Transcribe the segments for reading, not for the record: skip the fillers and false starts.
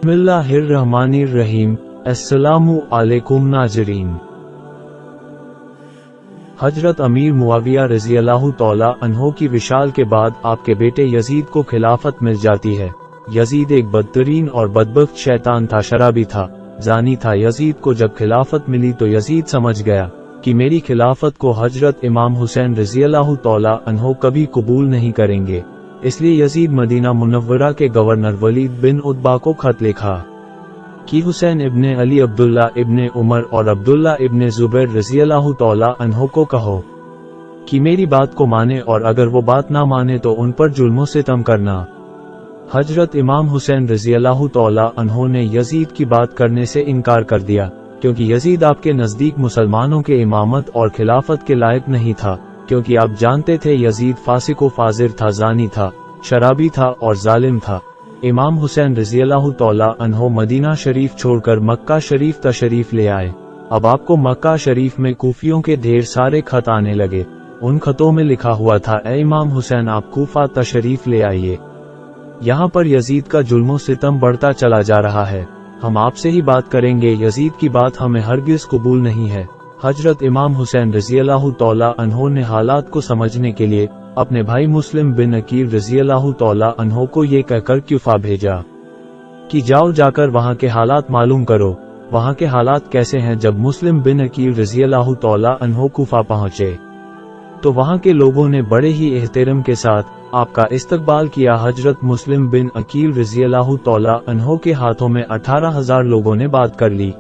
बिस्मिल्लाहिर्रहमानिर्रहीम। अस्सलामु अलैकुम नाज़रीन। हजरत अमीर मुआविया रज़ियल्लाहु तआला अन्हो की विशाल के बाद आपके बेटे यजीद को खिलाफत मिल जाती है। यजीद एक बदतरीन और बदबख्त शैतान था, शराबी था, जानी था। यजीद को जब खिलाफत मिली तो यजीद समझ गया कि मेरी खिलाफत को हजरत इमाम हुसैन रज़ियल्लाहु तआला अन्हो कभी कबूल नहीं करेंगे। इसलिए यजीद मदीना मुनव्वरा के गवर्नर वलीद बिन उतबा को खत लिखा कि हुसैन इब्ने अली, अब्दुल्ला इब्ने उमर और अब्दुल्ला इब्ने जुबैर रज़ियल्लाहु तआला अन्हो को कहो कि मेरी बात को माने, और अगर वो बात ना माने तो उन पर जुल्म सितम करना। हजरत इमाम हुसैन रज़ियल्लाहु तआला अन्हो ने यजीद की बात करने से इनकार कर दिया, क्योंकि यजीद आपके नज़दीक मुसलमानों के इमामत और खिलाफत के लायक नहीं था, क्योंकि आप जानते थे यजीद फासिक व फाजिर था, जानी था, शराबी था और जालिम था। इमाम हुसैन रज़ियल्लाहु तआला अन्हो मदीना शरीफ छोड़कर मक्का शरीफ तशरीफ ले आए। अब आपको मक्का शरीफ में कूफियों के ढेर सारे खत आने लगे। उन खतों में लिखा हुआ था, ए इमाम हुसैन, आप कूफा तशरीफ ले आइए। यहाँ पर यजीद का जुल्म सितम बढ़ता चला जा रहा है। हम आपसे ही बात करेंगे, यजीद की बात हमें हरगिज कबूल नहीं है। हजरत इमाम हुसैन रज़ियल्लाहु तआला अन्हो ने हालात को समझने के लिए अपने भाई मुस्लिम बिन अकील रज़ियल्लाहु तआला अन्हो को ये कहकर क्यूफा भेजा कि जाओ, जाकर वहाँ के हालात मालूम करो। वहाँ के हालात कैसे हैं? जब मुस्लिम बिन अकील रज़ियल्लाहु तआला अन्हो कूफा पहुँचे तो वहाँ के लोगों ने बड़े ही एहतराम के साथ आपका इस्तकबाल किया। हजरत मुस्लिम बिन अकील रज़ियल्लाहु तआला अन्हो के हाथों में 18,000 लोगों ने बात कर ली,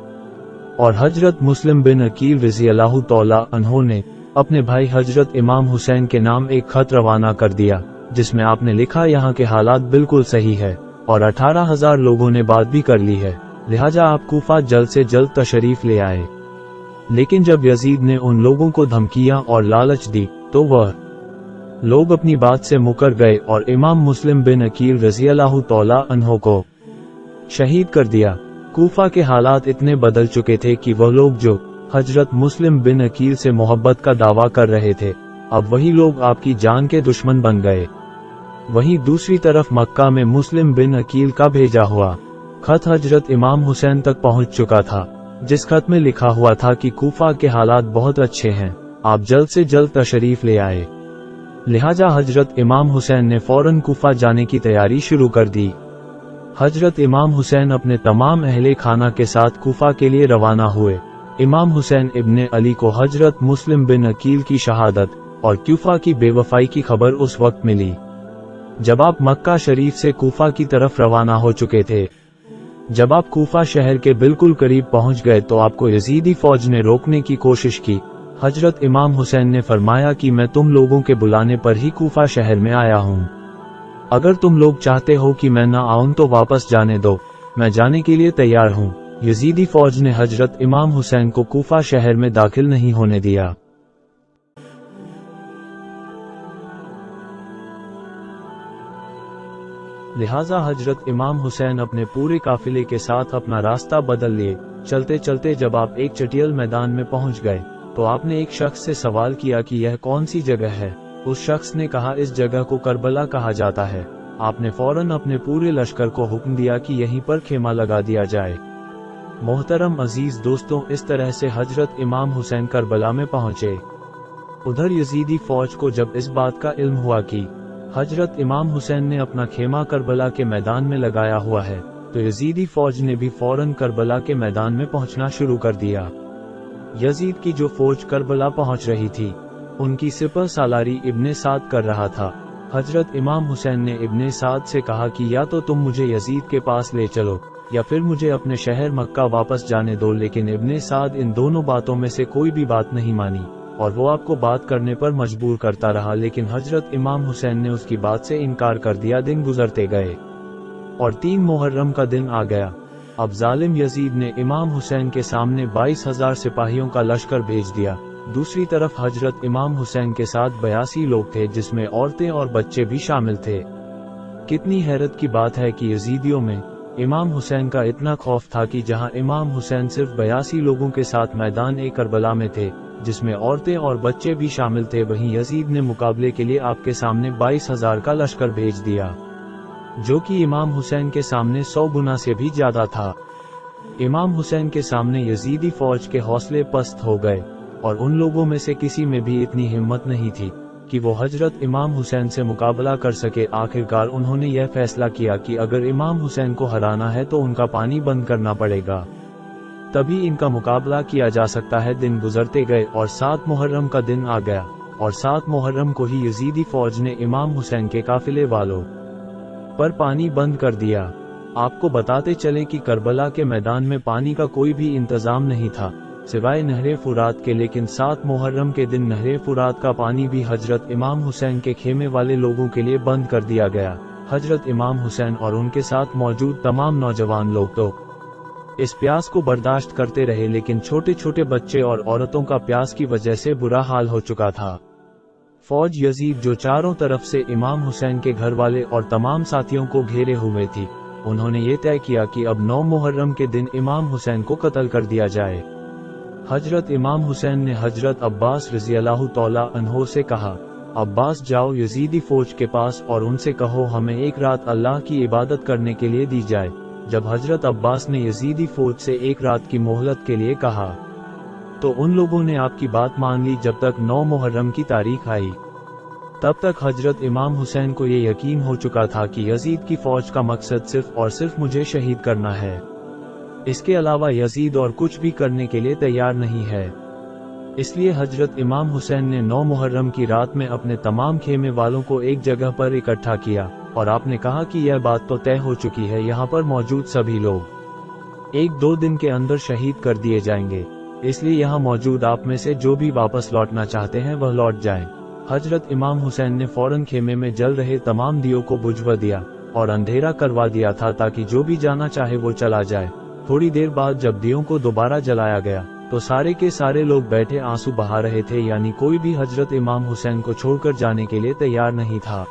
और हजरत मुस्लिम बिन अकील रज़ियल्लाहु तआला अन्हो ने अपने भाई हजरत इमाम हुसैन के नाम एक खत रवाना कर दिया, जिसमें आपने लिखा, यहाँ के हालात बिल्कुल सही है और 18,000 लोगों ने बात भी कर ली है, लिहाजा आप कूफा जल्द से जल्द तशरीफ ले आए। लेकिन जब यजीद ने उन लोगों को धमकियां और लालच दी तो वह लोग अपनी बात से मुकर गए और इमाम मुस्लिम बिन अकील रज़ियल्लाहु तआला अन्हो को शहीद कर दिया। कूफा के हालात इतने बदल चुके थे कि वह लोग जो हजरत मुस्लिम बिन अकील से मोहब्बत का दावा कर रहे थे, अब वही लोग आपकी जान के दुश्मन बन गए। वहीं दूसरी तरफ मक्का में मुस्लिम बिन अकील का भेजा हुआ खत हजरत इमाम हुसैन तक पहुंच चुका था, जिस खत में लिखा हुआ था कि कूफा के हालात बहुत अच्छे हैं, आप जल्द से जल्द तशरीफ ले आए। लिहाजा हजरत इमाम हुसैन ने फौरन कूफा जाने की तैयारी शुरू कर दी। हजरत इमाम हुसैन अपने तमाम अहले खाना के साथ कूफा के लिए रवाना हुए। इमाम हुसैन इब्ने अली को हजरत मुस्लिम बिन अकील की शहादत और कूफा की बेवफाई की खबर उस वक्त मिली जब आप मक्का शरीफ से कूफा की तरफ रवाना हो चुके थे। जब आप कूफा शहर के बिल्कुल करीब पहुंच गए तो आपको यजीदी फौज ने रोकने की कोशिश की। हजरत इमाम हुसैन ने फरमाया कि मैं तुम लोगों के बुलाने पर ही कूफा शहर में आया हूं। अगर तुम लोग चाहते हो कि मैं ना आऊं तो वापस जाने दो, मैं जाने के लिए तैयार हूं। यजीदी फौज ने हजरत इमाम हुसैन को कूफा शहर में दाखिल नहीं होने दिया। लिहाजा हजरत इमाम हुसैन अपने पूरे काफिले के साथ अपना रास्ता बदल लिए। चलते चलते जब आप एक चटियल मैदान में पहुंच गए तो आपने एक शख्स से सवाल किया कि यह कौन सी जगह है। उस शख्स ने कहा, इस जगह को करबला कहा जाता है। आपने फौरन अपने पूरे लश्कर को हुक्म दिया कि यहीं पर खेमा लगा दिया जाए। मोहतरम अजीज दोस्तों, इस तरह से हजरत इमाम हुसैन करबला में पहुंचे। उधर यजीदी फौज को जब इस बात का इल्म हुआ कि हजरत इमाम हुसैन ने अपना खेमा करबला के मैदान में लगाया हुआ है, तो यजीदी फौज ने भी फौरन करबला के मैदान में पहुंचना शुरू कर दिया। यजीद की जो फौज करबला पहुंच रही थी, उनकी सिपह सालारी इब्ने साद कर रहा था। हजरत इमाम हुसैन ने इब्ने साद से कहा कि या तो तुम मुझे यजीद के पास ले चलो या फिर मुझे अपने शहर मक्का वापस जाने दो। लेकिन इब्ने साद इन दोनों बातों में से कोई भी बात नहीं मानी और वो आपको बात करने पर मजबूर करता रहा। लेकिन हजरत इमाम हुसैन ने उसकी बात से इनकार कर दिया। दिन गुजरते गए और 3 मुहर्रम का दिन आ गया। अब जालिम यजीद ने इमाम हुसैन के सामने 22,000 सिपाहियों का लश्कर भेज दिया। दूसरी तरफ हजरत इमाम हुसैन के साथ 82 लोग थे, जिसमें औरतें और बच्चे भी शामिल थे। कितनी हैरत की बात है कि यजीदियों में इमाम हुसैन का इतना खौफ था कि जहां इमाम हुसैन सिर्फ 82 लोगों के साथ मैदान ए करबला में थे, जिसमें औरतें और बच्चे भी शामिल थे, वहीं यजीद ने मुकाबले के लिए आपके सामने 22,000 का लश्कर भेज दिया। जो कि इमाम हुसैन के सामने 100 गुना से भी ज्यादा था। इमाम हुसैन के सामने यजीदी फौज के हौसले पस्त हो गए और उन लोगों में से किसी में भी इतनी हिम्मत नहीं थी कि वो हजरत इमाम हुसैन से मुकाबला कर सके। आखिरकार उन्होंने यह फैसला किया कि अगर इमाम हुसैन को हराना है तो उनका पानी बंद करना पड़ेगा, तभी इनका मुकाबला किया जा सकता है। दिन गुजरते गए और 7 मुहर्रम का दिन आ गया और 7 मुहर्रम को ही यजीदी फौज ने इमाम हुसैन के काफिले वालों पर पानी बंद कर दिया। आपको बताते चलें कि करबला के मैदान में पानी का कोई भी इंतजाम नहीं था सिवाय नहरे फुरात के, लेकिन 7 मुहर्रम के दिन नहरे फुरात का पानी भी हजरत इमाम हुसैन के खेमे वाले लोगों के लिए बंद कर दिया गया। हजरत इमाम हुसैन और उनके साथ मौजूद तमाम नौजवान लोग तो इस प्यास को बर्दाश्त करते रहे, लेकिन छोटे छोटे बच्चे और औरतों का प्यास की वजह से बुरा हाल हो चुका था। फौज यजीद जो चारों तरफ से इमाम हुसैन के घर वाले और तमाम साथियों को घेरे हुए थी, उन्होंने ये तय किया कि अब 9 मुहर्रम के दिन इमाम हुसैन को कत्ल कर दिया जाए। हजरत इमाम हुसैन ने हजरत अब्बास रज़ियल्लाहु तआला अन्हो से कहा, अब्बास जाओ यजीदी फौज के पास और उनसे कहो हमें एक रात अल्लाह की इबादत करने के लिए दी जाए। जब हजरत अब्बास ने यजीदी फौज से एक रात की मोहलत के लिए कहा तो उन लोगों ने आपकी बात मान ली। जब तक 9 मुहर्रम की तारीख आई तब तक हजरत इमाम हुसैन को ये यकीन हो चुका था कि यजीद की फौज का मकसद सिर्फ और सिर्फ मुझे शहीद करना है, इसके अलावा यजीद और कुछ भी करने के लिए तैयार नहीं है। इसलिए हजरत इमाम हुसैन ने 9 मुहर्रम की रात में अपने तमाम खेमे वालों को एक जगह पर इकट्ठा किया और आपने कहा कि यह बात तो तय हो चुकी है, यहाँ पर मौजूद सभी लोग 1-2 दिन के अंदर शहीद कर दिए जाएंगे, इसलिए यहाँ मौजूद आप में से जो भी वापस लौटना चाहते हैं वह लौट जाएं। हजरत इमाम हुसैन ने फौरन खेमे में जल रहे तमाम दियों को बुझवा दिया और अंधेरा करवा दिया था ताकि जो भी जाना चाहे वो चला जाए। थोड़ी देर बाद जब दियों को दोबारा जलाया गया तो सारे के सारे लोग बैठे आंसू बहा रहे थे, यानी कोई भी हजरत इमाम हुसैन को छोड़कर जाने के लिए तैयार नहीं था।